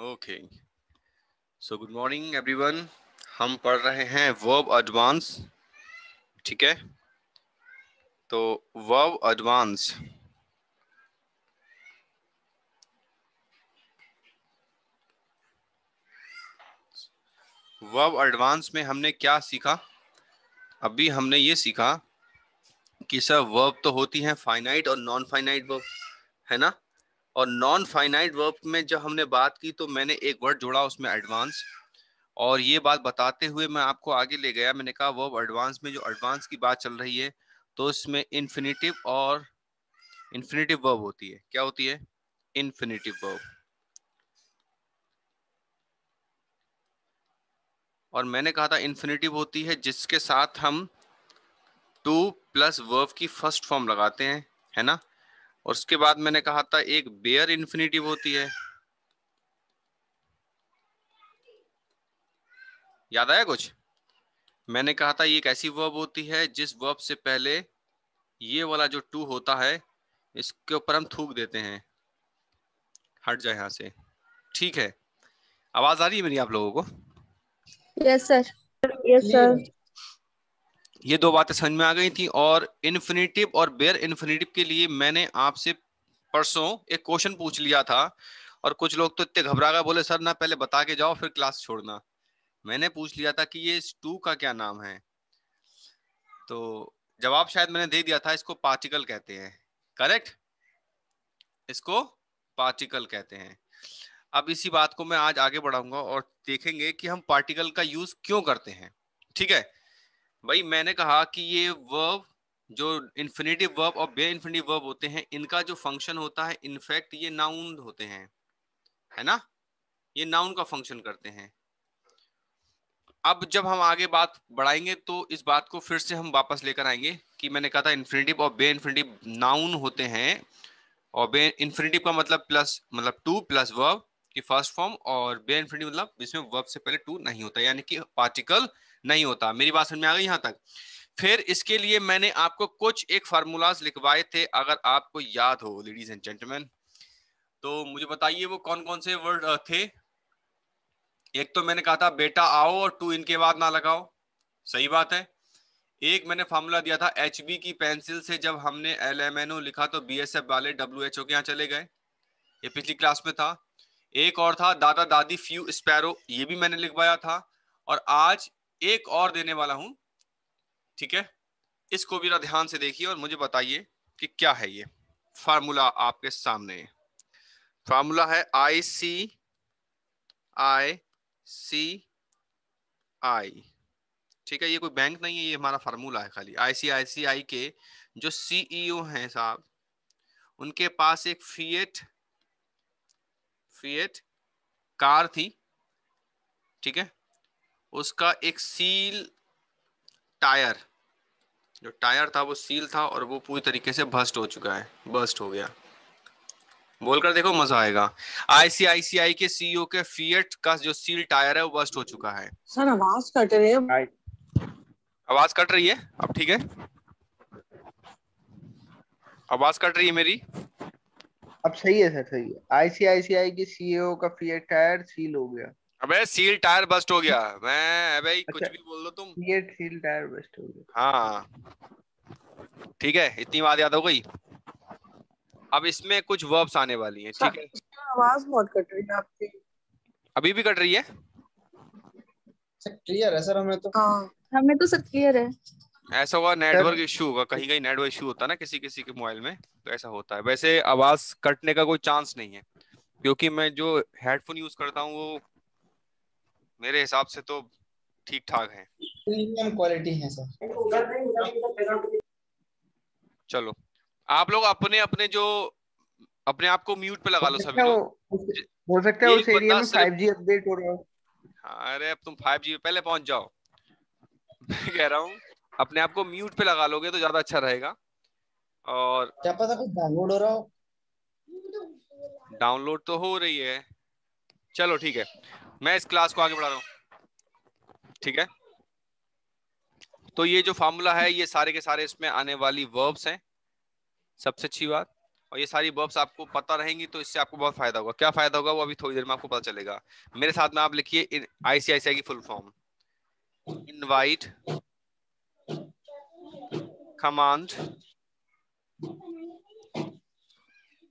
Okay, so good morning everyone. हम पढ़ रहे हैं वर्ब एडवांस। ठीक है, तो वर्ब एडवांस में हमने क्या सीखा? अभी हमने ये सीखा कि सर वर्ब तो होती हैं फाइनाइट और नॉन फाइनाइट वर्ब, है ना। और नॉन फाइनाइट वर्ब में जब हमने बात की तो मैंने एक वर्ड जोड़ा उसमें एडवांस, और ये बात बताते हुए मैं आपको आगे ले गया। मैंने कहा वर्ब एडवांस में जो एडवांस की बात चल रही है तो इसमें इन्फिनिटिव और इन्फिनिटिव वर्ब होती है। क्या होती है? Infinitive verb. और मैंने कहा था इन्फिनिटिव होती है जिसके साथ हम टू प्लस वर्ब की फर्स्ट फॉर्म लगाते हैं, है ना। और उसके बाद मैंने कहा था एक बेयर इन्फिनिटिव होती है। याद आया कुछ? मैंने कहा था ये एक ऐसी वर्ब होती है जिस वर्ब से पहले ये वाला जो टू होता है इसके ऊपर हम थूक देते हैं, हट जाए यहां से। ठीक है, आवाज आ रही है मेरी आप लोगों को? Yes sir. Yes sir. ये दो बातें समझ में आ गई थी। और इन्फिनिटिव और बेयर इन्फिनिटिव के लिए मैंने आपसे परसों एक क्वेश्चन पूछ लिया था, और कुछ लोग तो इतने घबरा गए, बोले सर ना पहले बता के जाओ फिर क्लास छोड़ना। मैंने पूछ लिया था कि ये इस टू का क्या नाम है, तो जवाब शायद मैंने दे दिया था, इसको पार्टिकल कहते हैं। करेक्ट, इसको पार्टिकल कहते हैं। अब इसी बात को मैं आज आगे बढ़ाऊंगा और देखेंगे कि हम पार्टिकल का यूज क्यों करते हैं। ठीक है भाई, मैंने कहा कि ये वर्ब जो इन्फिनिटिव वर्ब और बे इन्फिनिटिव वर्ब होते हैं इनका जो फंक्शन होता है, इनफैक्ट ये नाउन होते हैं, है ना। ये नाउन का फंक्शन करते हैं। अब जब हम आगे बात बढ़ाएंगे तो इस बात को फिर से हम वापस लेकर आएंगे कि मैंने कहा था इन्फिनिटिव और बे इन्फिनिटिव नाउन होते हैं, और बे इन्फिनिटिव का मतलब प्लस, मतलब टू प्लस वर्ब की फर्स्ट फॉर्म, और बे इन्फिनिटिव मतलब जिसमें वर्ब से पहले टू नहीं होता, यानी कि पार्टिकल नहीं होता। मेरी बात समझ में आ गई यहां तक? फिर इसके लिए मैंने आपको कुछ एक फार्मूलाज लिखवाए थे, अगर आपको याद हो लेडीज एंड जेंटलमैन, तो मुझे बताइए वो कौन कौन से वर्ड थे। एक तो मैंने कहा था बेटा आओ और टू इनके बाद ना लगाओ, सही बात है। एक मैंने फार्मूला दिया था HB की पेंसिल से जब हमने LMNO लिखा तो BSF वाले WHO के यहाँ चले गए, ये पिछली क्लास में था। एक और था दादा दादी फ्यू स्पैरो, ये भी मैंने लिखवाया था। और आज एक और देने वाला हूं, ठीक है। इसको भी ध्यान से देखिए और मुझे बताइए कि क्या है ये फार्मूला। आपके सामने फार्मूला है ICICI। ठीक है, ये कोई बैंक नहीं है, ये हमारा फार्मूला है खाली। ICICI के जो CEO हैं साहब, उनके पास एक फिएट कार थी, ठीक है। उसका एक सील टायर, जो टायर था वो सील था और वो पूरी तरीके से बस्ट हो चुका है, बस्ट हो गया। बोलकर देखो, मजा आएगा। ICICI के CEO के फिएट का जो सील टायर है वो बस्ट हो चुका है। सर आवाज कट रही है। आवाज कट रही है? अब ठीक है? आवाज कट रही है मेरी? अब सही है सर, सही है। आईसीआईसीआई के सीईओ का फिएट टायर सील हो गया। अबे सील टायर बस्ट हो गया, मैं अबे अच्छा, कुछ भी बोल दो तुम। फिएट सील टायर बस्ट हो गया। हाँ ठीक है, इतनी बात याद हो गई। अब इसमें कुछ वर्ब्स आने वाली हैं, ठीक है। आवाज बहुत कट रही है आपकी। अभी भी कट रही है? क्लियर है सर हमें तो। हाँ हमें तो सब क्लियर है। ऐसा होगा नेटवर्क इश्यू होगा, कहीं कहीं नेटवर्क इश्यू होता है ना किसी किसी के मोबाइल में, तो ऐसा होता है। वैसे आवाज कटने का कोई चांस नहीं है, क्योंकि मैं जो हेडफोन यूज करता हूँ वो मेरे हिसाब से तो ठीक ठाक है। प्रीमियम क्वालिटी है सर। चलो, आप लोग अपने अपने जो अपने आप को म्यूट पे लगा हो लो सभी सकता है लोग। हो सकता है एक उस एरिया बंदा में सिर्फ, 5G अपडेट हो रहा हो। अरे अब तुम 5G पे पहले पहुंच जाओ। मैं कह रहा हूँ अपने आप को म्यूट पे लगा लोगे तो ज्यादा अच्छा रहेगा। और क्या पता कुछ डाउनलोड हो रहा हो। डाउनलोड तो हो रही है। चलो ठीक है, मैं इस क्लास को आगे बढ़ा रहा हूँ, ठीक है। तो ये जो फार्मूला है ये सारे के सारे इसमें आने वाली वर्ब्स हैं, सबसे अच्छी बात। और ये सारी वर्ब्स आपको पता रहेंगी तो इससे आपको बहुत फायदा होगा। क्या फायदा होगा वो अभी थोड़ी देर में आपको पता चलेगा। मेरे साथ में आप लिखिए आईसीआईसीआई की full form. Invite, command,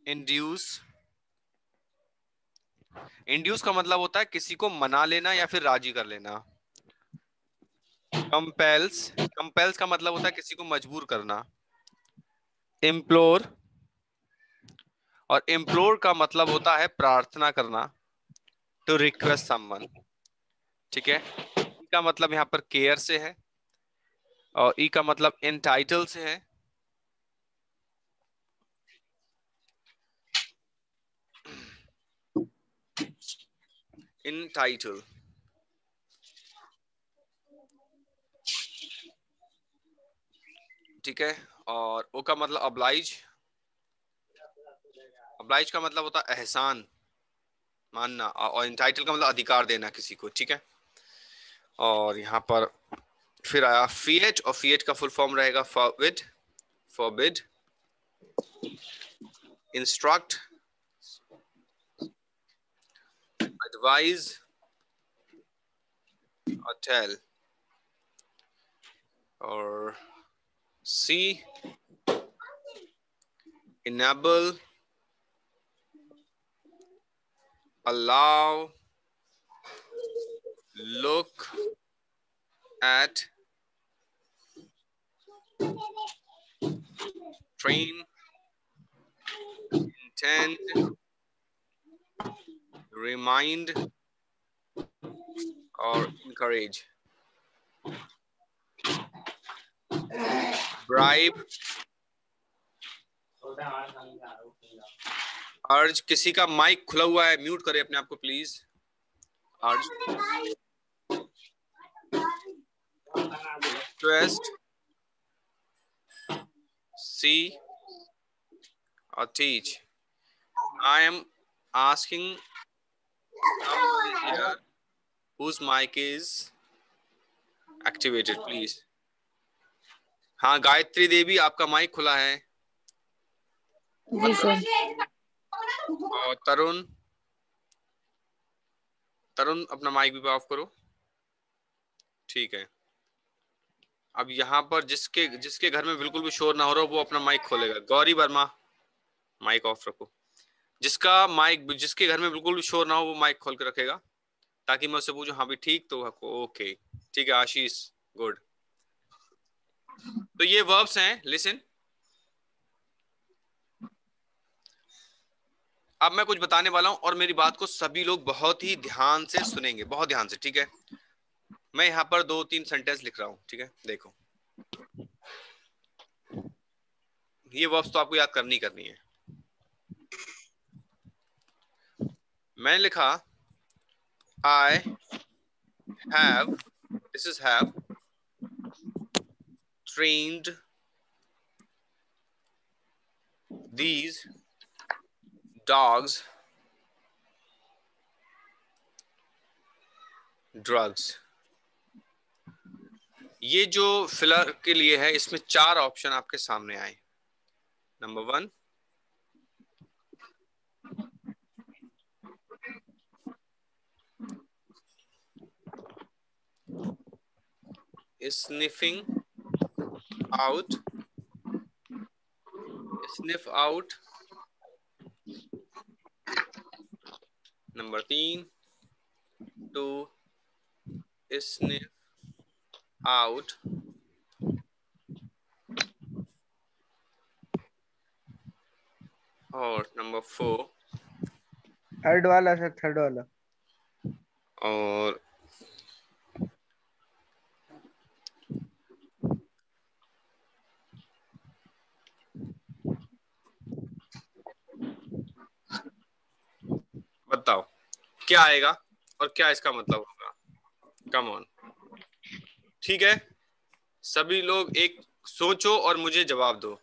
induce. Induce का मतलब होता है किसी को मना लेना या फिर राजी कर लेना। कंपेल्स, कंपेल्स का मतलब होता है किसी को मजबूर करना। इम्प्लोर, और इम्प्लोर का मतलब होता है प्रार्थना करना, टू रिक्वेस्ट समवन। ठीक है, ई का मतलब यहाँ पर केयर से है, और ई का मतलब एंटाइटल से है। इनटाइटल, ठीक है। और ओ का मतलब अब्लाइज, अब्लाइज का मतलब होता है एहसान, मानना, और एंटाइटल का मतलब अधिकार देना किसी को। ठीक है, और यहाँ पर फिर आया फिएट, और फिएट का फुल फॉर्म रहेगा फॉरबिड, फॉरबिड, इंस्ट्रक्ट, एडवाइज और टेल। और सी, enable, allow, look at, train, intend, remind और encourage। bribe, अर्ज, किसी का माइक खुला हुआ है, म्यूट करें अपने आप को प्लीज। अर्ज, रिक्वेस्ट, सी और teach. I am asking somebody here whose mic is activated, please. हाँ गायत्री देवी, आपका माइक खुला है। जी सर। और तरुण, तरुण अपना माइक भी ऑफ करो। ठीक है, अब यहाँ पर जिसके जिसके घर में बिल्कुल भी शोर ना हो रहा हो वो अपना माइक खोलेगा। गौरी वर्मा, माइक ऑफ रखो। जिसका माइक, जिसके घर में बिल्कुल भी शोर ना हो वो माइक खोल के रखेगा, ताकि मैं उससे पूछूं हाँ भी ठीक तो ओके। ठीक है आशीष, गुड। तो ये वर्ब्स हैं, लिसन। अब मैं कुछ बताने वाला हूं और मेरी बात को सभी लोग बहुत ही ध्यान से सुनेंगे, बहुत ध्यान से। ठीक है, मैं यहाँ पर 2-3 सेंटेंस लिख रहा हूं। ठीक है, देखो ये वर्ब्स तो आपको याद करनी करनी है। मैंने लिखा I have, this is have, trained these dogs drugs। ये जो फिलर के लिए है इसमें 4 ऑप्शन आपके सामने आए। Number 1, sniffing out, sniff out। Number 3, to sniff out। और नंबर 4, थर्ड वाला सर, थर्ड वाला। और बताओ क्या आएगा और क्या इसका मतलब होगा। कम ऑन, ठीक है, सभी लोग एक सोचो और मुझे जवाब दो।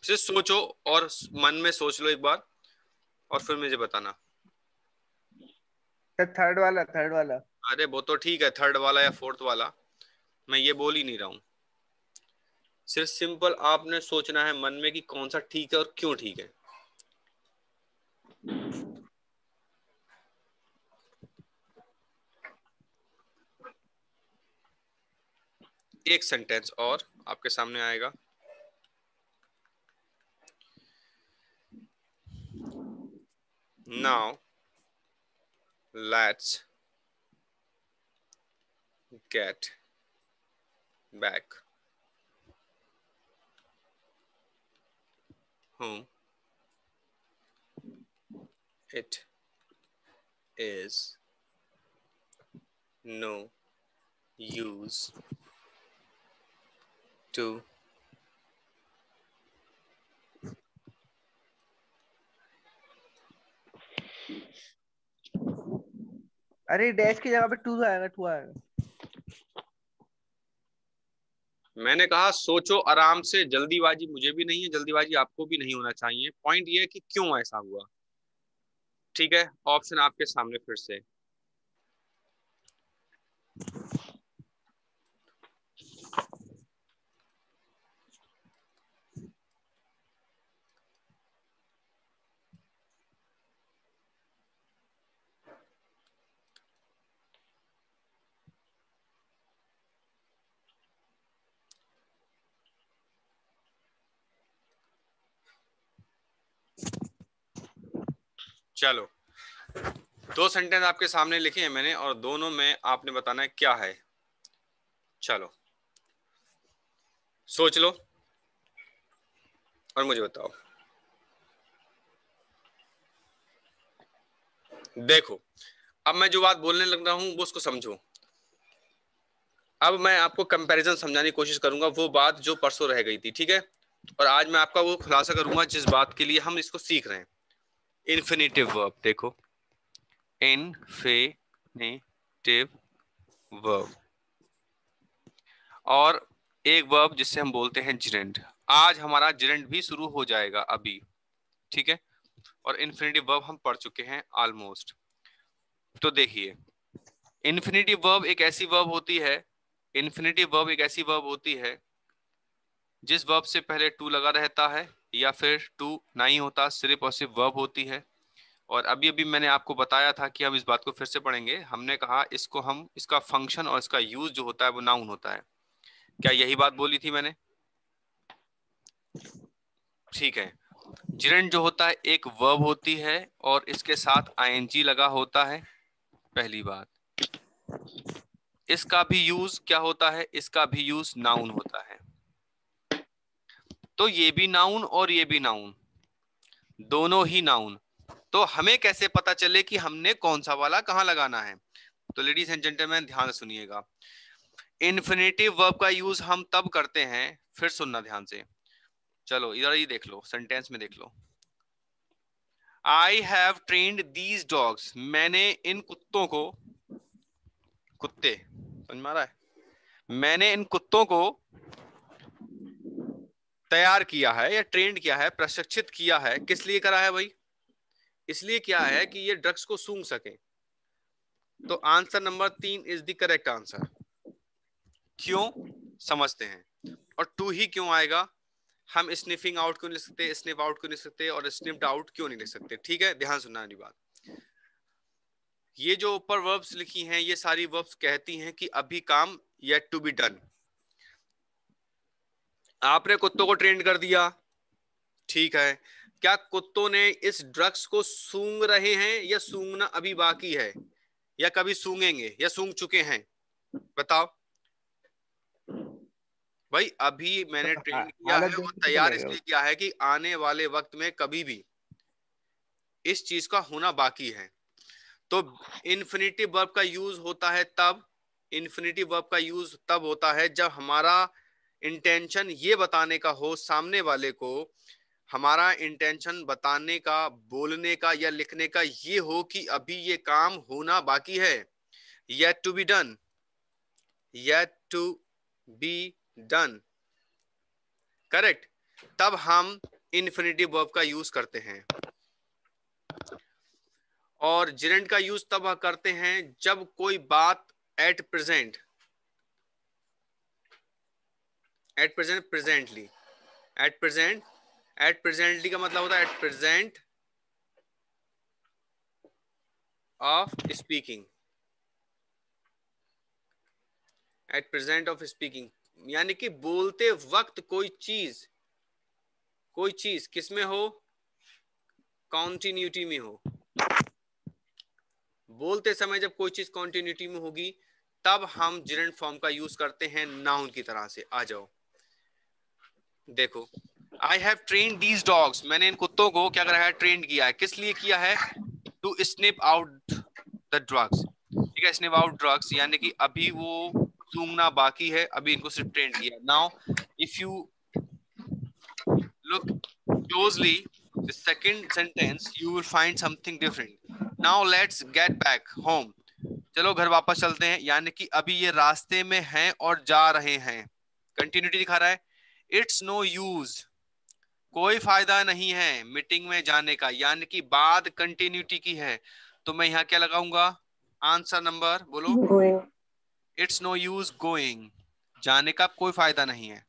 सिर्फ सोचो और मन में सोच लो एक बार और फिर मुझे बताना। सर थर्ड वाला, थर्ड वाला। अरे वो तो ठीक है, थर्ड वाला या फोर्थ वाला, मैं ये बोल ही नहीं रहा हूं। सिर्फ सिंपल आपने सोचना है मन में कि कौन सा ठीक है और क्यों ठीक है। एक सेंटेंस और आपके सामने आएगा। Now let's get back home, it is no use to अरे डैश की जगह पे टू आएगा, टू आएगा। मैंने कहा सोचो आराम से, जल्दीबाजी मुझे भी नहीं है, जल्दीबाजी आपको भी नहीं होना चाहिए। पॉइंट ये है कि क्यों ऐसा हुआ। ठीक है, ऑप्शन आपके सामने फिर से। चलो, दो सेंटेंस आपके सामने लिखे हैं मैंने और दोनों में आपने बताना है क्या है। चलो सोच लो और मुझे बताओ। देखो, अब मैं जो बात बोलने लग रहा हूं वो उसको समझो। अब मैं आपको कंपैरिजन समझाने की कोशिश करूंगा, वो बात जो परसों रह गई थी। ठीक है, और आज मैं आपका वो खुलासा करूंगा जिस बात के लिए हम इसको सीख रहे हैं। इन्फिनेटिव वर्ब देखो, इन्फिनेटिव वर्ब और एक वर्ब जिससे हम बोलते हैं जिरेंड। आज हमारा जिरेंड भी शुरू हो जाएगा अभी। ठीक है, और इन्फिनेटिव वर्ब हम पढ़ चुके हैं ऑलमोस्ट। तो देखिए, इन्फिनेटिव वर्ब एक ऐसी वर्ब होती है, इन्फिनेटिव वर्ब एक ऐसी वर्ब होती है जिस वर्ब से पहले टू लगा रहता है या फिर टू नहीं होता, सिर्फ और सिर्फ वर्ब होती है। और अभी अभी मैंने आपको बताया था कि हम इस बात को फिर से पढ़ेंगे। हमने कहा इसको हम, इसका फंक्शन और इसका यूज जो होता है वो नाउन होता है। क्या यही बात बोली थी मैंने? ठीक है, जिरेंड जो होता है एक वर्ब होती है और इसके साथ आईएनजी लगा होता है, पहली बात। इसका भी यूज क्या होता है? इसका भी यूज नाउन होता है। तो ये भी नाउन और ये भी नाउन, दोनों ही नाउन। तो हमें कैसे पता चले कि हमने कौन सा वाला कहां लगाना है? तो लेडीज एंड जेंटलमैन ध्यान से सुनिएगा। इन्फिनेटिव वर्ब का यूज हम तब करते हैं, फिर सुनना ध्यान से। चलो इधर ही देख लो, सेंटेंस में देख लो। I have trained these dogs, मैंने इन कुत्तों को, कुत्ते समझ में आ रहा है, मैंने इन कुत्तों को तैयार किया है या ट्रेंड किया है, प्रशिक्षित किया है। किस लिए करा है भाई? इसलिए क्या है कि ये ड्रग्स को सूंघ सके। तो answer number 3 is the correct answer. क्यों समझते हैं। और टू ही क्यों आएगा? हम स्निफिंग आउट क्यों नहीं लिख सकते, स्निफ आउट क्यों नहीं लिख सकते और स्निफ्ड आउट क्यों नहीं लिख सकते? ठीक है, ध्यान सुनना वाली बात। ये जो ऊपर वर्ब्स लिखी हैं ये सारी वर्ब्स कहती हैं कि अभी काम येट टू बी डन। आपने कुत्तों को ट्रेंड कर दिया, ठीक है, क्या कुत्तों ने इस ड्रग्स को सूंघ रहे हैं या सूंघना अभी बाकी है, या कभी सूंघेंगे या सूंघ चुके हैं? बताओ भाई। अभी मैंने ट्रेंड किया हालत है देख और के तो तैयार लगेगा। इसलिए किया है कि आने वाले वक्त में कभी भी इस चीज का होना बाकी है। तो इन्फिनिटिव वर्ब का यूज होता है तब, इन्फिनिटिव वर्ब का यूज तब होता है जब हमारा इंटेंशन ये बताने का हो सामने वाले को, हमारा इंटेंशन बताने का, बोलने का या लिखने का ये हो कि अभी ये काम होना बाकी है, yet to be done, yet to be done, correct. तब हम इन्फिनिटिव वर्ब का यूज करते हैं। और जिरेंड का यूज तब करते हैं जब कोई बात at present, at present, presently, at present, at presently का मतलब होता है at present of speaking, at present of speaking, यानी कि बोलते वक्त कोई चीज किस में हो, कॉन्टिन्यूटी में हो। बोलते समय जब कोई चीज कॉन्टिन्यूटी में होगी तब हम जिरेंट फॉर्म का यूज करते हैं नाउन की तरह से। आ जाओ देखो, I have trained these dogs, मैंने इन कुत्तों को क्या करा है, ट्रेन किया है। किस लिए किया है, to snip out the drugs. ठीक है, स्निप आउट ड्रग्स यानी कि अभी वो सूंघना बाकी है, अभी इनको सिर्फ ट्रेन किया। Now if you look closely the second sentence you will find something different. Now let's get back home. चलो घर वापस चलते हैं, यानी कि अभी ये रास्ते में हैं और जा रहे हैं। कंटिन्यूटी दिखा रहा है। इट्स नो यूज, कोई फायदा नहीं है मीटिंग में जाने का, यानी कि बात कंटिन्यूटी की है। तो मैं यहाँ क्या लगाऊंगा, आंसर नंबर बोलो। Going. It's no use going, जाने का कोई फायदा नहीं है।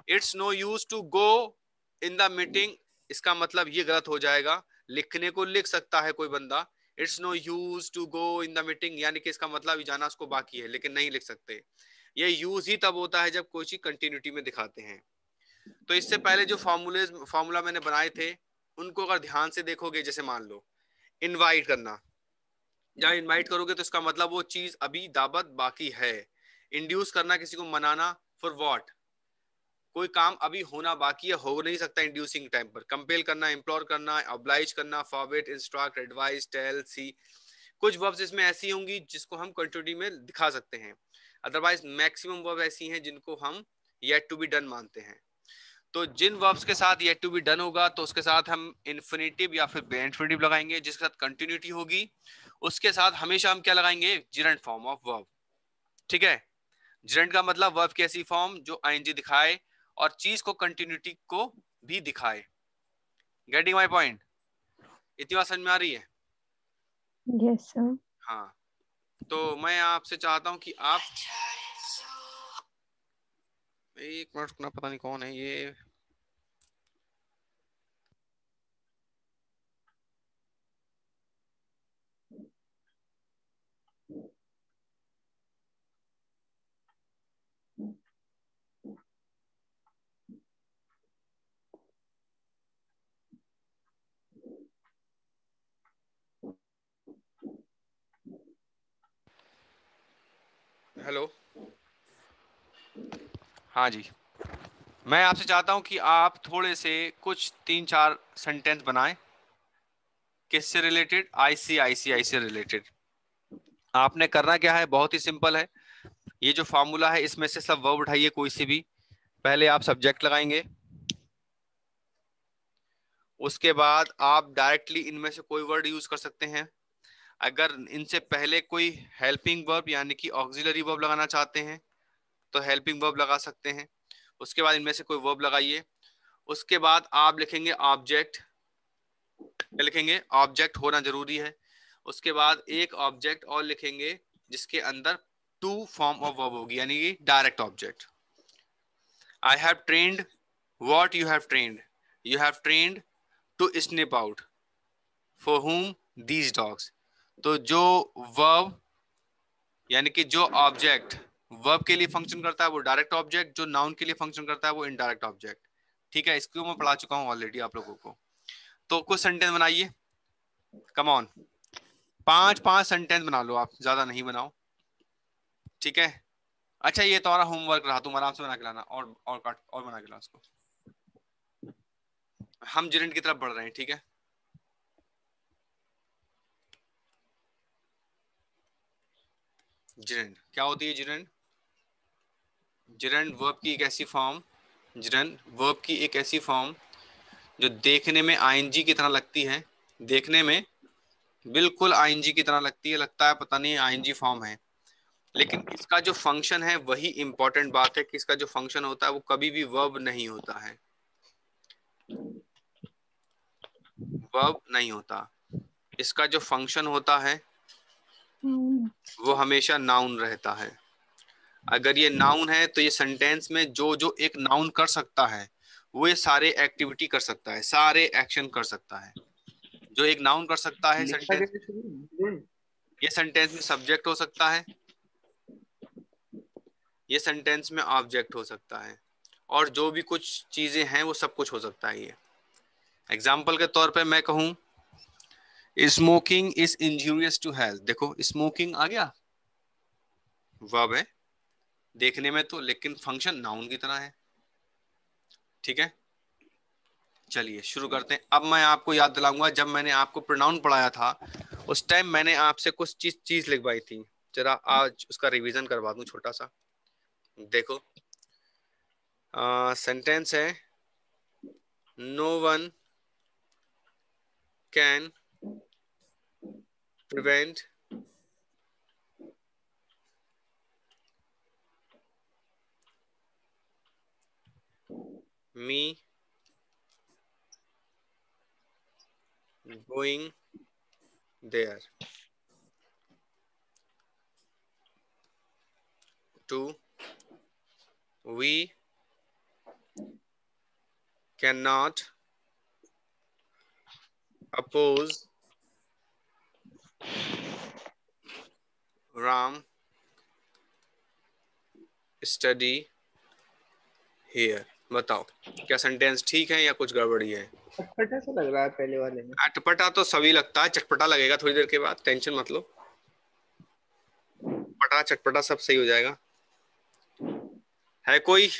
It's no use to go in the meeting, इसका मतलब ये गलत हो जाएगा, लिखने को लिख सकता है कोई बंदा it's no use to go in the meeting, यानी कि इसका मतलब जाना उसको बाकी है, लेकिन नहीं लिख सकते। ये यूज ही तब होता है जब कोई चीज कंटिन्यूटी में दिखाते हैं। तो इससे पहले जो फॉर्मूला मैंने बनाए थे उनको अगर ध्यान से देखोगे, जैसे मान लो इनवाइट करना, जब इनवाइट करोगे तो इसका मतलब वो चीज अभी दावत बाकी है। इंड्यूस करना, किसी को मनाना, फॉर व्हाट, कोई काम अभी होना बाकी है, हो नहीं सकता इंड्यूसिंग टाइम पर। कंपेल करना, इम्प्लोर करना, ऑब्लाइज करना, फॉरवर्ड, इंस्ट्रक्ट, एडवाइस, टेल, सी। कुछ वर्ब्स इसमें ऐसी होंगी जिसको हम कंटिन्यूटी में दिखा सकते हैं, अदरवाइज मैक्सिमम वर्ब ऐसी हैं जिनको हम येट टू बी डन मानते हैं। तो जिन वर्ब्स के साथ येट टू बी डन होगा तो उसके साथ हम इन्फिनिटिव या फिर इन्फिनिटिव लगाएंगे, जिसके साथ कंटिन्यूटी होगी उसके साथ हमेशा हम क्या लगाएंगे, जिरेंट फॉर्म ऑफ वर्ब। ठीक है, जिरेंट का मतलब वर्ब की ऐसी फॉर्म जो आईएनजी दिखाए और चीज को कंटिन्यूटी को भी दिखाए। गेटिंग माय पॉइंट, इतनी बात समझ में आ रही है? Yes, sir. हाँ, तो मैं आपसे चाहता हूं कि आप एक मिनट रुकना, पता नहीं कौन है ये। हेलो, हाँ जी, मैं आपसे चाहता हूं कि आप थोड़े से कुछ 3-4 सेंटेंस बनाएं, किससे रिलेटेड, आईसीआईसीआई से रिलेटेड। आपने करना क्या है, बहुत ही सिंपल है। ये जो फॉर्मूला है इसमें से सब वर्ब उठाइए, कोई सी भी। पहले आप सब्जेक्ट लगाएंगे, उसके बाद आप डायरेक्टली इनमें से कोई वर्ड यूज कर सकते हैं। अगर इनसे पहले कोई हेल्पिंग वर्ब यानी कि ऑक्सिलरी वर्ब लगाना चाहते हैं तो हेल्पिंग वर्ब लगा सकते हैं। उसके बाद इनमें से कोई वर्ब लगाइए, उसके बाद आप लिखेंगे ऑब्जेक्ट, लिखेंगे ऑब्जेक्ट होना जरूरी है। उसके बाद एक ऑब्जेक्ट और लिखेंगे जिसके अंदर टू फॉर्म ऑफ वर्ब होगी, यानी कि direct object. I have trained, what you have trained, you have trained to snip out, for whom these dogs। तो जो वर्ब यानी कि जो ऑब्जेक्ट वर्ब के लिए फंक्शन करता है वो डायरेक्ट ऑब्जेक्ट, जो नाउन के लिए फंक्शन करता है वो इनडायरेक्ट ऑब्जेक्ट। ठीक है, इसको मैं पढ़ा चुका हूं ऑलरेडी आप लोगों को। तो कुछ सेंटेंस बनाइए, कम ऑन, 5-5 सेंटेंस बना लो आप, ज्यादा नहीं बनाओ। ठीक है, अच्छा ये तुम्हारा होमवर्क रहा, तुम आराम से बना के लाना, और बना के ला उसको। हम जिरेंट की तरफ बढ़ रहे हैं, ठीक है। जिरेंट क्या होती है, जिरेंट, जिरेंट वर्ब की एक ऐसी फॉर्म, जिरेंट वर्ब की एक ऐसी फॉर्म जो देखने में आईएनजी की तरह लगती है, देखने में बिल्कुल आईएनजी की तरह लगती है, लगता है पता नहीं आईएनजी फॉर्म है, लेकिन इसका जो फंक्शन है वही इंपॉर्टेंट बात है कि इसका जो फंक्शन होता है वो कभी भी वर्ब नहीं होता है, वर्ब नहीं होता। इसका जो फंक्शन होता है वो हमेशा नाउन रहता है। अगर ये नाउन है तो ये सेंटेंस में जो जो एक नाउन कर सकता है वो ये सारे एक्टिविटी कर सकता है, सारे एक्शन कर सकता है। जो एक नाउन कर सकता है लिखा सेंटेंस, कैसे शुरू? ये सेंटेंस में सब्जेक्ट हो सकता है, ये सेंटेंस में ऑब्जेक्ट हो सकता है, और जो भी कुछ चीजें हैं वो सब कुछ हो सकता है। ये एग्जाम्पल के तौर पे मैं कहूं smoking is injurious to health, देखो स्मोकिंग आ गया, वर्ब है देखने में तो, लेकिन फंक्शन नाउन की तरह है। ठीक है, चलिए शुरू करते हैं। अब मैं आपको याद दिलाऊंगा, जब मैंने आपको प्रोनाउन पढ़ाया था उस टाइम मैंने आपसे कुछ चीज लिखवाई थी, जरा आज उसका रिवीजन करवा दूं छोटा सा। देखो सेंटेंस है, no one can prevent me going there too, we can not oppose Ram study here. बताओ क्या सेंटेंस ठीक है या कुछ गड़बड़ी है? अटपटा सा लग रहा है पहले वाले में। अटपटा तो सभी लगता है, चटपटा लगेगा थोड़ी देर के बाद, टेंशन मत लो, पटा चटपटा सब सही हो जाएगा। है कोई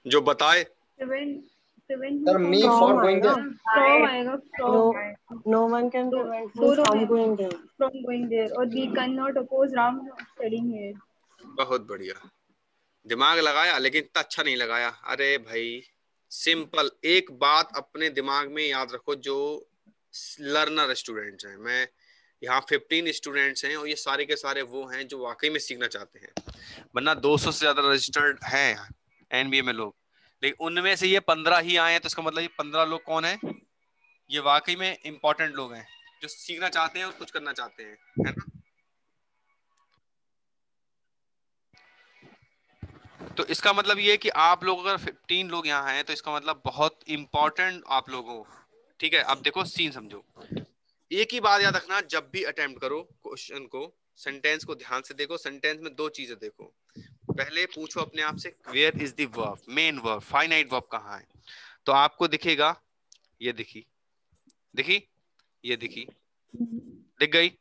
जो बताए? Sir me for going there. No one can prevent me from going there. और we cannot oppose Ram studying here. बहुत बढ़िया, दिमाग लगाया लेकिन इतना अच्छा नहीं लगाया। अरे भाई सिंपल, एक बात अपने दिमाग में याद रखो, जो लर्नर स्टूडेंट्स हैं, मैं यहाँ 15 स्टूडेंट्स हैं और ये सारे के सारे वो हैं जो वाकई में सीखना चाहते हैं, वरना 200 से ज्यादा रजिस्टर्ड हैं एनबीए में लोग, लेकिन उनमें से ये 15 ही आए हैं, तो इसका मतलब ये 15 लोग कौन है? ये वाकई में इंपॉर्टेंट लोग हैं जो सीखना चाहते हैं और कुछ करना चाहते हैं, है ना? तो इसका मतलब ये है कि आप लोग अगर 15 लोग यहाँ हैं तो इसका मतलब बहुत इंपॉर्टेंट आप लोगों, ठीक है? अब देखो सीन समझो, एक ही बात याद रखना, जब भी अटेम्प्ट करो क्वेश्चन को, सेंटेंस को ध्यान से देखो, सेंटेंस में दो चीजें देखो। पहले पूछो अपने आप से where is the verb, main verb, finite verb कहाँ है? तो आपको दिखेगा, ये दिखी, दिखी, ये दिखी, दिख गई।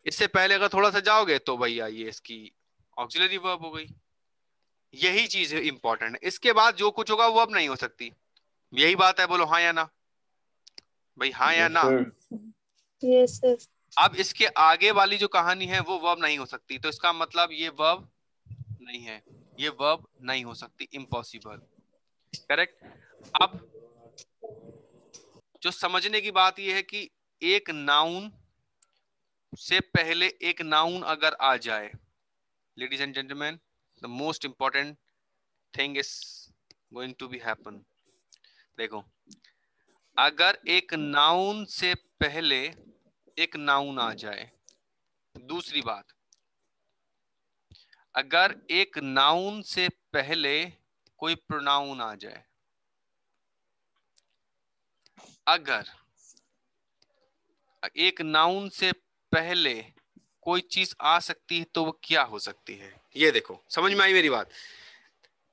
इससे पहले अगर थोड़ा सा जाओगे तो भैया ये इसकी ऑक्सिलरी वर्ब हो गई। यही चीज इंपॉर्टेंट है, इसके बाद जो कुछ होगा वो अब नहीं हो सकती। यही बात है, बोलो हाँ या ना भाई, हाँ या ना? Yes, yes. अब इसके आगे वाली जो कहानी है वो वर्ब नहीं हो सकती, तो इसका मतलब ये वर्ब नहीं है, ये वर्ब नहीं हो सकती, इम्पॉसिबल। करेक्ट। अब जो समझने की बात यह है कि एक नाउन से पहले एक नाउन अगर आ जाए, ladies and gentleman, the most important thing is going to be happen. देखो, अगर एक नाउन से पहले एक नाउन आ जाए, दूसरी बात, अगर एक नाउन से पहले कोई प्रोनाउन आ जाए, अगर एक नाउन से पहले कोई चीज आ सकती है तो वो क्या हो सकती है? ये देखो, समझ में आई मेरी बात?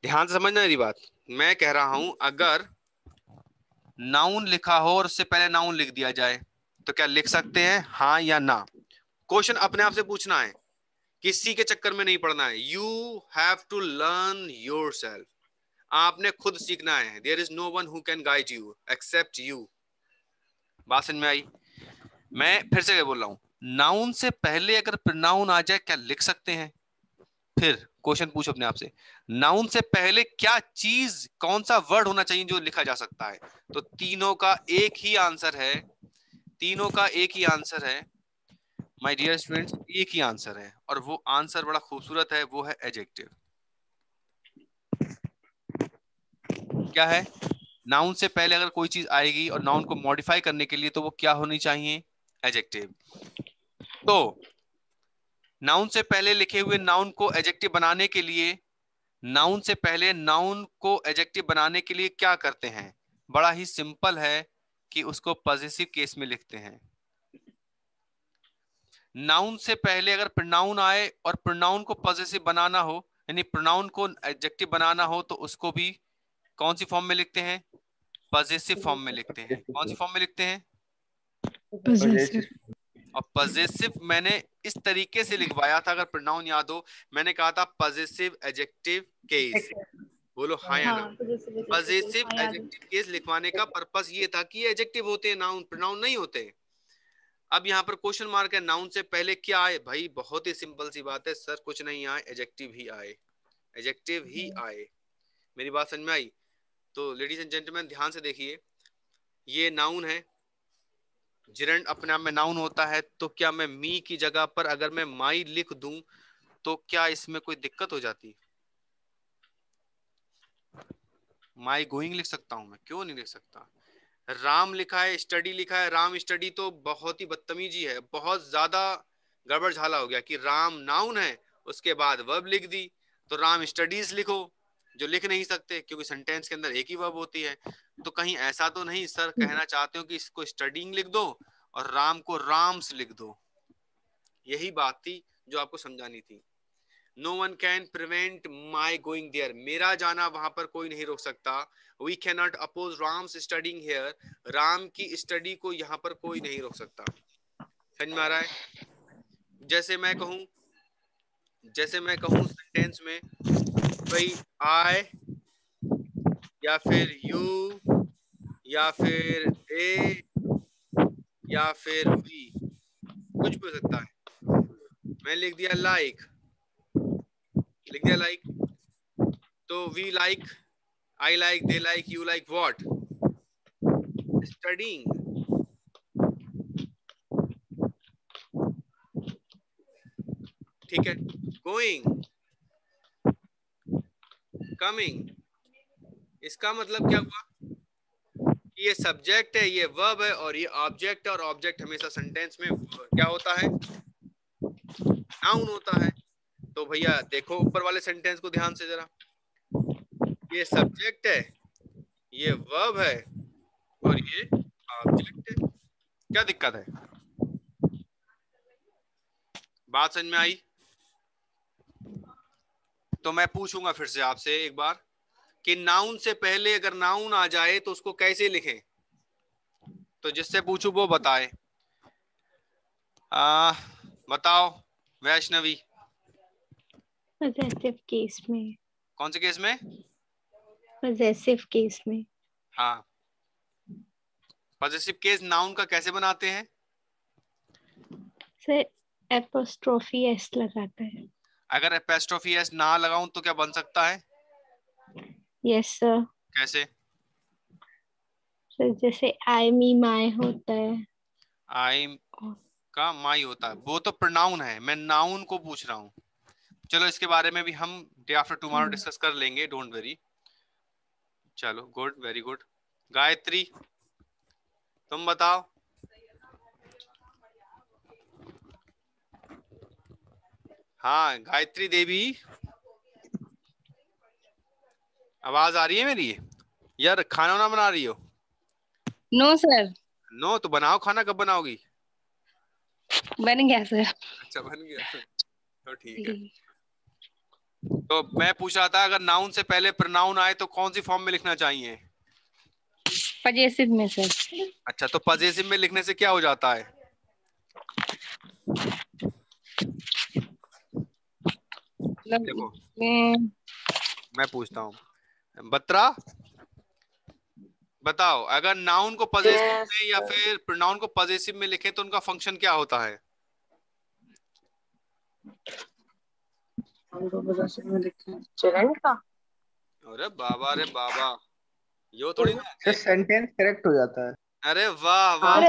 ध्यान से समझना मेरी बात। मैं कह रहा हूं अगर नाउन लिखा हो और उससे पहले नाउन लिख दिया जाए तो क्या लिख सकते हैं, हाँ या ना? क्वेश्चन अपने आप से पूछना है, किसी के चक्कर में नहीं पड़ना है। You have to learn yourself, आपने खुद सीखना है। There is no one who can guide you except you. बात समझ में आई? मैं फिर से बोल रहा हूं, नाउन से पहले अगर प्रोनाउन आ जाए क्या लिख सकते हैं? फिर क्वेश्चन पूछो अपने आप से, नाउन से पहले क्या चीज, कौन सा वर्ड होना चाहिए जो लिखा जा सकता है? तो तीनों का एक ही आंसर है, तीनों का एक ही आंसर है माय डियर स्टूडेंट्स, एक ही आंसर है, और वो आंसर बड़ा खूबसूरत है, वो है एडजेक्टिव। क्या है? नाउन से पहले अगर कोई चीज आएगी और नाउन को मॉडिफाई करने के लिए तो वो क्या होनी चाहिए? एडजेक्टिव। तो नाउन से पहले लिखे हुए नाउन को एडजेक्टिव बनाने के लिए, नाउन से पहले नाउन को एडजेक्टिव बनाने के लिए क्या करते हैं? बड़ा ही सिंपल है, कि उसको पॉजिटिव केस में लिखते हैं। नाउन से पहले अगर प्रोनाउन आए और प्रोनाउन को पॉजिटिव बनाना हो, यानी प्रोनाउन को एडजेक्टिव बनाना हो, तो उसको भी कौन सी फॉर्म में लिखते हैं? पॉजिटिव फॉर्म में लिखते हैं। कौन सी फॉर्म में लिखते हैं? Possessive. और पॉजिटिव मैंने इस तरीके से लिखवाया था, अगर प्रोनाउन याद हो, मैंने कहा था पॉजिटिव एडजेक्टिव केस। बोलो हाँ या ना? हाँ possessive पॉजिटिव हाँ याद है। एडजेक्टिव केस लिखवाने का पर्पस ये था कि ये एडजेक्टिव होते हैं, नाउन प्रोनाउन नहीं होते। अब यहाँ पर क्वेश्चन मार्क है, नाउन से पहले क्या आए? भाई बहुत ही सिंपल सी बात है सर, कुछ नहीं आए, एडजेक्टिव ही आए, एडजेक्टिव ही आए। मेरी बात समझ में आई? तो लेडीज एंड जेंटलमैन ध्यान से देखिए, ये नाउन है, जिरंड अपने आप में नाउन होता है, तो क्या मैं मी की जगह पर अगर मैं माई लिख दूं तो क्या इसमें कोई दिक्कत हो जाती? माई गोइंग लिख सकता हूं मैं, क्यों नहीं लिख सकता? राम लिखा है, स्टडी लिखा है, राम स्टडी, तो बहुत ही बदतमीजी है, बहुत ज्यादा गड़बड़ झाला हो गया कि राम नाउन है उसके बाद वर्ब लिख दी, तो राम स्टडीज लिखो, जो लिख नहीं सकते क्योंकि सेंटेंस के अंदर एक ही वर्ब होती है। तो कहीं ऐसा तो नहीं सर कहना चाहते हो कि इसको स्टडीइंग लिख दो और राम को राम्स लिख दो? यही बात थी जो आपको समझानी थी। No one can prevent my going there. मेरा जाना वहां पर कोई नहीं रोक सकता। We cannot oppose Ram's studying here. Ram की स्टडी को यहाँ पर कोई नहीं रोक सकता। समझ में आ रहा है? जैसे मैं कहूँ सेंटेंस में भाई I या फिर you या फिर they या फिर we, कुछ भी हो सकता है। मैं लिख दिया like, तो we like, I like, they like, you like what? Studying. ठीक है, going, coming, इसका मतलब क्या हुआ कि ये सब्जेक्ट है, ये वर्ब है और ये ऑब्जेक्ट है, और ऑब्जेक्ट हमेशा सेंटेंस में क्या होता है? नाउन होता है। तो भैया देखो ऊपर वाले सेंटेंस को ध्यान से जरा, ये सब्जेक्ट है, ये वर्ब है और ये ऑब्जेक्ट है। क्या दिक्कत है? बात समझ में आई? तो मैं पूछूंगा फिर से आपसे एक बार कि नाउन से पहले अगर नाउन आ जाए तो उसको कैसे लिखें? तो जिससे पूछू वो बताए। बताओ वैष्णवी। Possessive केस में। कौन से केस में? Possessive केस में। हाँ, पॉजिटिव केस नाउन का कैसे बनाते हैं? सर एपोस्ट्रोफी एस लगाता है। अगर एपोस्ट्रोफी एस ना लगाऊं तो क्या बन सकता है? Yes sir. कैसे? सर जैसे आई मी माई होता है। आई का माई होता है, वो तो प्रोनाउन है, मैं नाउन को पूछ रहा हूँ। चलो इसके बारे में भी हम डे आफ्टर टुमारो डिस्कस कर लेंगे, डोंट वरी। चलो गुड, वेरी गुड। गायत्री तुम बताओ। हाँ गायत्री देवी, आवाज आ रही है मेरी? यार खाना वाना बना रही हो? No sir. नो तो बनाओ, खाना कब बनाओगी? बन गया सर। अच्छा बन गया, तो ठीक है। तो मैं पूछ रहा था अगर नाउन से पहले प्रोनाउन आए तो कौन सी फॉर्म में लिखना चाहिए? पजेसिव में सर। अच्छा, तो पजेसिव में लिखने से क्या हो जाता है? देखो मैं पूछता हूँ, बत्रा बताओ, अगर नाउन को पजेसिव में या फिर प्रोनाउन को पजेसिव में लिखे तो उनका फंक्शन क्या होता है? अरे बाबा रे बाबा, यो थोड़ी ना सर सेंटेंस करेक्ट हो जाता है। अरे वाह वाह,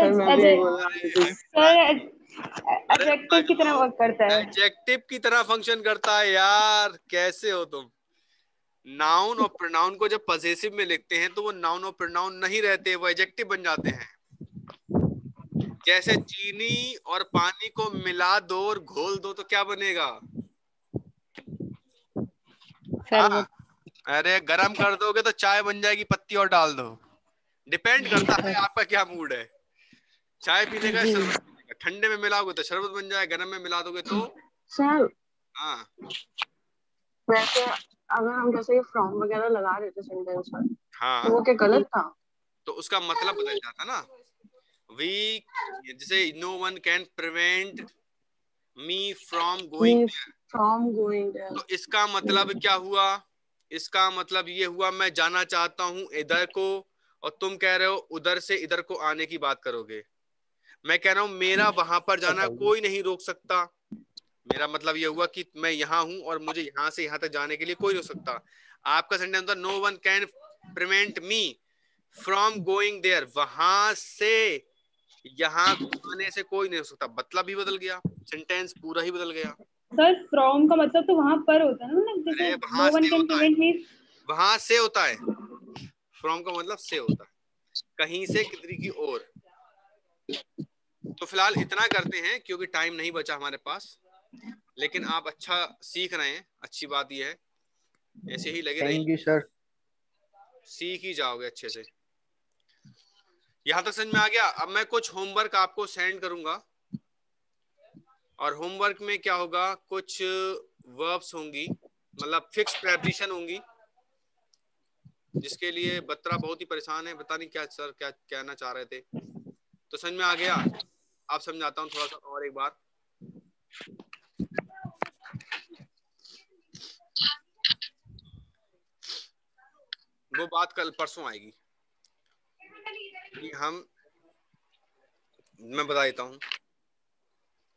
एडजेक्टिव की तरह वर्क करता है। एडजेक्टिव की तरह फंक्शन करता है यार, कैसे हो तुम? नाउन और प्रोनाउन को जब पजेसिव में लिखते हैं तो वो नाउन और प्रोनाउन नहीं रहते, वो एडजेक्टिव बन जाते हैं। जैसे चीनी और पानी को मिला दो और घोल दो तो क्या बनेगा? सर अरे गरम कर दोगे तो चाय बन जाएगी, पत्ती और डाल दो। डिपेंड करता है आपका क्या मूड है। चाय पीने का, जी शरबत पीने का। ठंडे में मिलाओगे तो शरबत बन जाए, गर्म में मिला दोगे तो सर। हाँ। वैसे अगर हम जैसे फ्रॉम वगैरह लगा रहे थे सेंटेंस में, हाँ तो वो क्या गलत था? तो उसका मतलब बदल जाता ना। वी जैसे no one can prevent me from going, from going there. तो इसका मतलब क्या हुआ? इसका मतलब ये हुआ मैं जाना चाहता हूं इधर को, और तुम कह रहे हो उधर से इधर को आने की बात करोगे। मैं कह रहा हूं मेरा वहां पर जाना कोई नहीं रोक सकता। मेरा मतलब ये हुआ कि मैं यहाँ हूं और मुझे यहाँ से यहाँ तक जाने के लिए कोई नहीं रोक सकता। आपका सेंटेंस था no one can prevent me from going there, वहां से यहाँ आने से कोई नहीं रोक सकता। मतलब भी बदल गया, सेंटेंस पूरा ही बदल गया। सर फ्रॉम का मतलब तो वहां पर होता है ना, मतलब अरे जैसे वहां नो वन से कैन होता है, प्रिवेंट मी। वहां से होता है। फ्रॉम का मतलब से होता है, कहीं से किधर की ओर। तो फिलहाल इतना करते हैं क्योंकि टाइम नहीं बचा हमारे पास, लेकिन आप अच्छा सीख रहे हैं, अच्छी बात यह है, ऐसे ही लगे रहिए, थैंक यू सर। सीख ही जाओगे अच्छे से। यहां तक समझ में आ गया? अब मैं कुछ होमवर्क आपको सेंड करूंगा, और होमवर्क में क्या होगा, कुछ वर्ब्स होंगी, मतलब फिक्स प्रेपोजिशन होंगी, जिसके लिए बत्रा बहुत ही परेशान है, पता नहीं क्या सर क्या कहना चाह रहे थे। तो समझ में आ गया? आप समझाता हूँ थोड़ा सा और एक बार। वो बात कल परसों आएगी कि मैं बता देता हूँ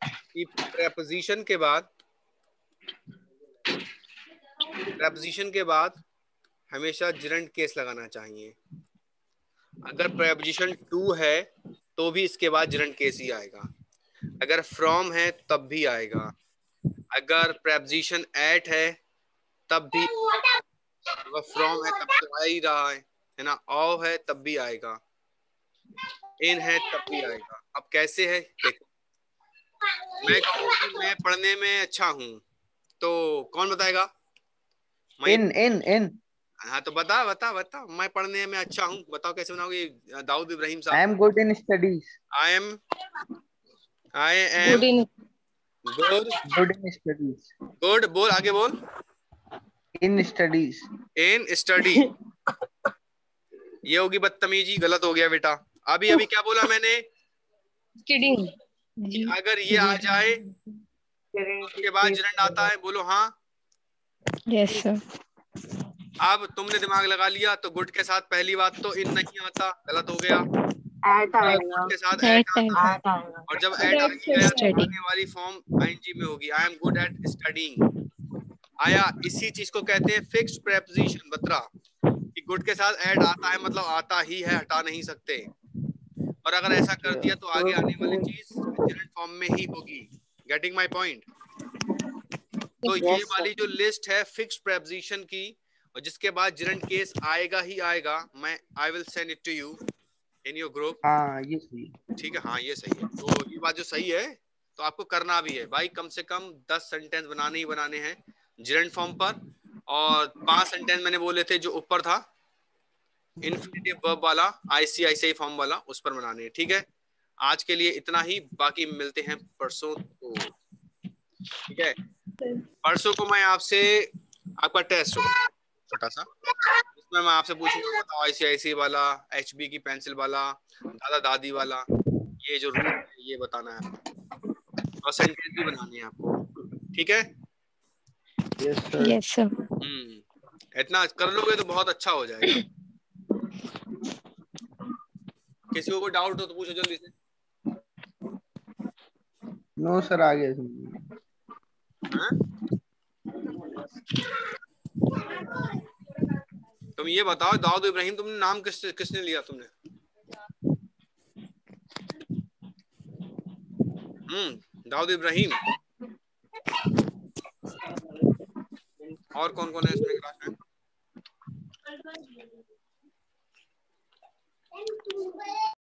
कि प्रेपोजिशन के बाद हमेशा जिरंड केस लगाना चाहिए। अगर प्रेपोजिशन टू है तो भी इसके बाद जिरंड केस ही आएगा, अगर फ्रॉम है तब भी आएगा, अगर प्रेपोजिशन एट है तब भी, अगर फ्रॉम है तब तो आ ही रहा है ना, ऑफ है तब भी आएगा, इन है तब भी आएगा। अब कैसे है देखो, मैं कहूँ कि मैं पढ़ने में अच्छा हूँ तो कौन बताएगा? मैं, इन हाँ तो बता बता बता, मैं पढ़ने में अच्छा हूँ, बताओ कैसे बनाओगे? दाऊद इब्राहिम आई साहब। Am good in studies. I am good in good. Good in studies. Good बोल, आगे बोल। In studies. इन स्टडी, ये होगी बदतमीजी, गलत हो गया बेटा। अभी अभी क्या बोला मैंने किडिंग कि अगर ये आ जाए तो उसके बाद जिरंड आता है, बोलो हाँ। यस सर अब तुमने दिमाग लगा लिया तो गुड के साथ पहली बात तो इन नहीं आता, गलत हो गया। एट आएगा। गुड के साथ एट एट आता है, एट आएगा। और जब एट आ गया तो स्टडी आने वाली फॉर्म आईएनजी में होगी, I am good at studying. आया, इसी चीज को कहते हैं फिक्स्ड प्रेपोजिशन बत्रा, कि गुड के साथ एट आता है मतलब आता ही है, हटा नहीं सकते। और अगर ऐसा कर दिया तो आगे आने वाली चीज जेरंड फॉर्म में ही होगी। Getting my point? तो ये Yes, वाली sir. जो लिस्ट है फिक्स्ड प्रेपोजिशन की, और जिसके बाद जेरंड केस आएगा ही आएगा, मैं I will send it to you in your group. हाँ ये सही। ठीक है, हाँ ये सही है। तो ये बात जो सही है तो आपको करना भी है भाई, कम से कम 10 सेंटेंस बनाने ही बनाने हैं जेरंड फॉर्म पर, और 5 सेंटेंस मैंने बोले थे जो ऊपर था इन्फिनिटिव वर्ब वाला, आईसीआईसीआई फॉर्म वाला, उस पर बनाने हैं। ठीक है, आज के लिए इतना ही, बाकी मिलते हैं परसों को। ठीक है, परसों को मैं आपसे, आपका टेस्ट होगा छोटा सा, इसमें मैं आपसे पूछूंगा बताओ आईसीआईसीआई वाला, एचबी की पेंसिल वाला, दादा दादी वाला, ये जो रूल है ये बताना है आपको, और सेंटेंस भी बनानी है आपको। ठीक है, यस सर। यस सर इतना कर लोगे तो बहुत अच्छा हो जाएगा। किसी को कोई डाउट हो तो पूछो जल्दी से। नो सर आ गया। हाँ? तुम ये बताओ दाऊद इब्राहिम, तुमने नाम किसने लिया तुमने? दाऊद इब्राहिम। और कौन कौन है इसमें क्लास में?